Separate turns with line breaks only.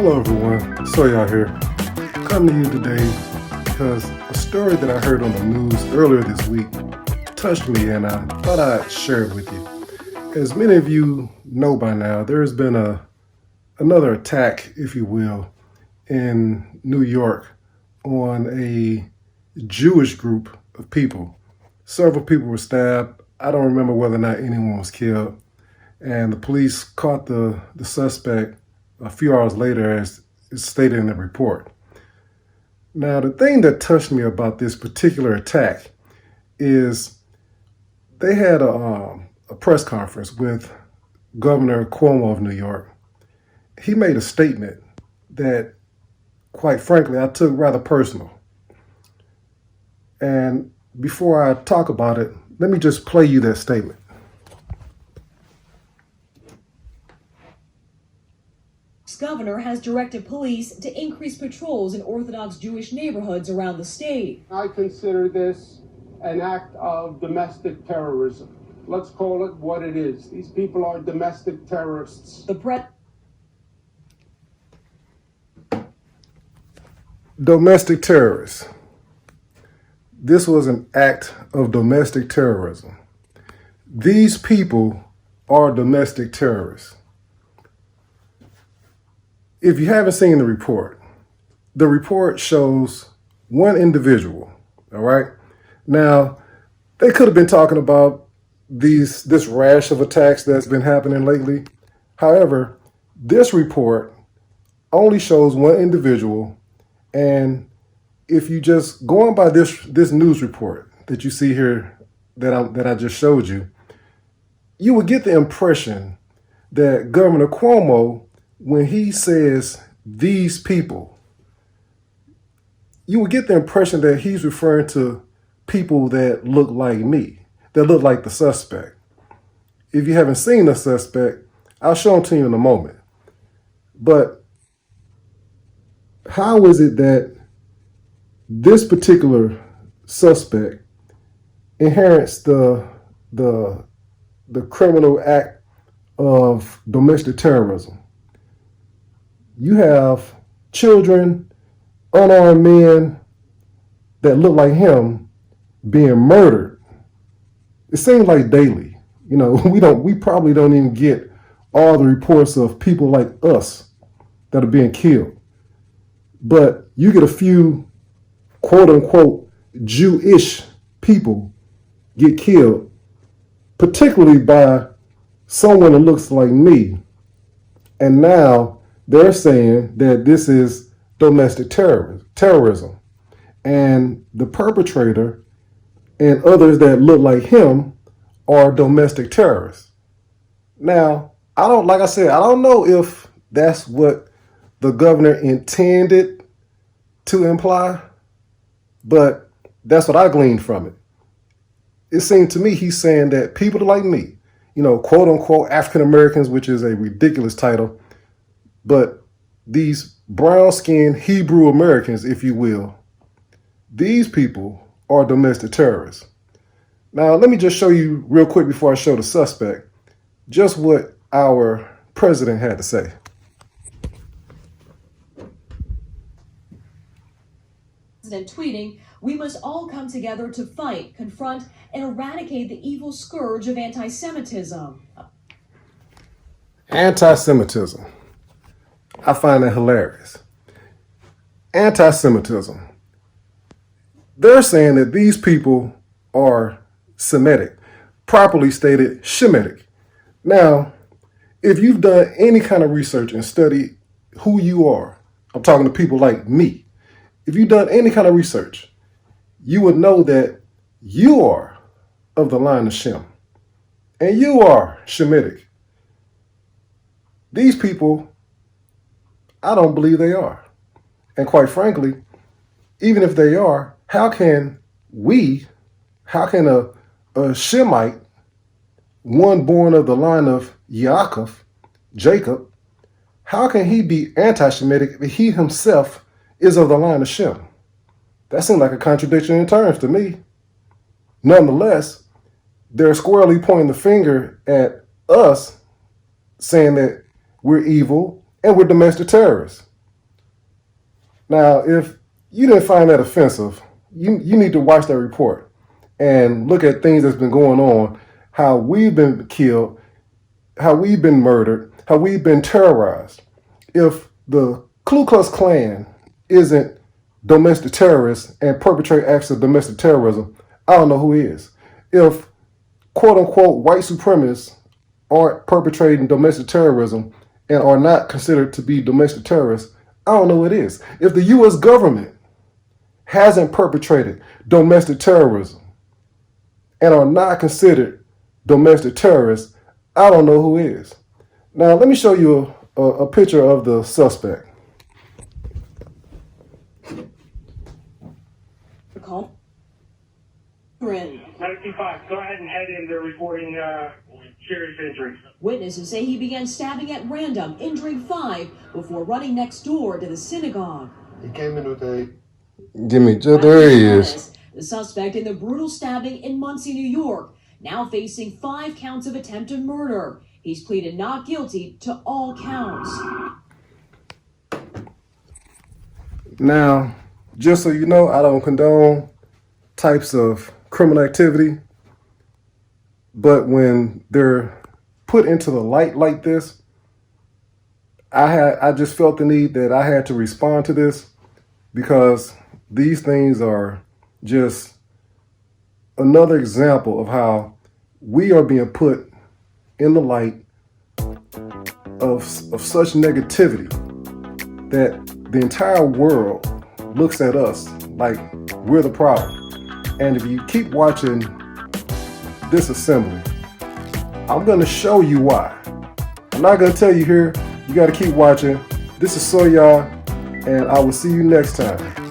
Hello everyone, so y'all here. Come to you today because a story that I heard on the news earlier this week touched me and I thought I'd share it with you. As many of you know by now, there's been another attack, if you will, in New York on a Jewish group of people. Several people were stabbed. I don't remember whether or not anyone was killed. And the police caught the suspect a few hours later, as it's stated in the report. Now, the thing that touched me about this particular attack is they had a press conference with Governor Cuomo of New York. He made a statement that, quite frankly, I took rather personal. And before I talk about it, let me just play you that statement.
Governor has directed police to increase patrols in Orthodox Jewish neighborhoods around the state.
I consider this an act of domestic terrorism. Let's call it what it is. These people are domestic terrorists.
Domestic terrorists. This was an act of domestic terrorism. These people are domestic terrorists. If you haven't seen the report shows one individual, all right? Now, they could have been talking about this rash of attacks that's been happening lately. However, this report only shows one individual, and if you just go on by this news report that you see here that I just showed you, you would get the impression that Governor Cuomo, when he says these people, you would get the impression that he's referring to people that look like me, that look like the suspect. If you haven't seen the suspect, I'll show him to you in a moment. But how is it that this particular suspect inherits the criminal act of domestic terrorism? You have children, unarmed men that look like him being murdered. It seems like daily. You know, we probably don't even get all the reports of people like us that are being killed. But you get a few quote unquote Jewish people get killed, particularly by someone that looks like me. And now they're saying that this is domestic terrorism. And the perpetrator and others that look like him are domestic terrorists. Now, I don't know if that's what the governor intended to imply, but that's what I gleaned from it. It seemed to me he's saying that people like me, quote unquote African Americans, which is a ridiculous title, but these brown-skinned Hebrew Americans, if you will, these people are domestic terrorists. Now, let me just show you real quick before I show the suspect just what our president had to say.
President tweeting, "We must all come together to fight, confront, and eradicate the evil scourge of anti-Semitism."
Anti-Semitism. I find that hilarious. Anti-Semitism. They're saying that these people are Semitic, properly stated Shemitic. Now, if you've done any kind of research and study who you are, I'm talking to people like me. If you've done any kind of research, you would know that you are of the line of Shem, and you are Shemitic. These people, I don't believe they are. And quite frankly, even if they are, how can a Shemite, one born of the line of Yaakov, Jacob, how can he be anti-Shemitic if he himself is of the line of Shem? That seems like a contradiction in terms to me. Nonetheless, they're squarely pointing the finger at us, saying that we're evil and we're domestic terrorists. Now, if you didn't find that offensive, you need to watch that report and look at things that's been going on, how we've been killed, how we've been murdered, how we've been terrorized. If the Ku Klux Klan isn't domestic terrorists and perpetrate acts of domestic terrorism, I don't know who is. If quote unquote white supremacists aren't perpetrating domestic terrorism and are not considered to be domestic terrorists, I don't know what it is. If the U.S. government hasn't perpetrated domestic terrorism and are not considered domestic terrorists, I don't know who is. Now, let me show you a picture of the suspect.
Call.
95, go ahead and head in. They're reporting serious injuries.
Witnesses say he began stabbing at random, injuring 5 before running next door to the synagogue.
There he is.
The suspect in the brutal stabbing in Muncie, New York, now facing 5 counts of attempted murder. He's pleaded not guilty to all counts.
Now, just so you know, I don't condone types of criminal activity, but when they're put into the light like this, I just felt the need that I had to respond to this, because these things are just another example of how we are being put in the light of such negativity that the entire world looks at us like we're the problem. And if you keep watching this assembly, I'm going to show you why. I'm not going to tell you here. You got to keep watching. This is Soya, and I will see you next time.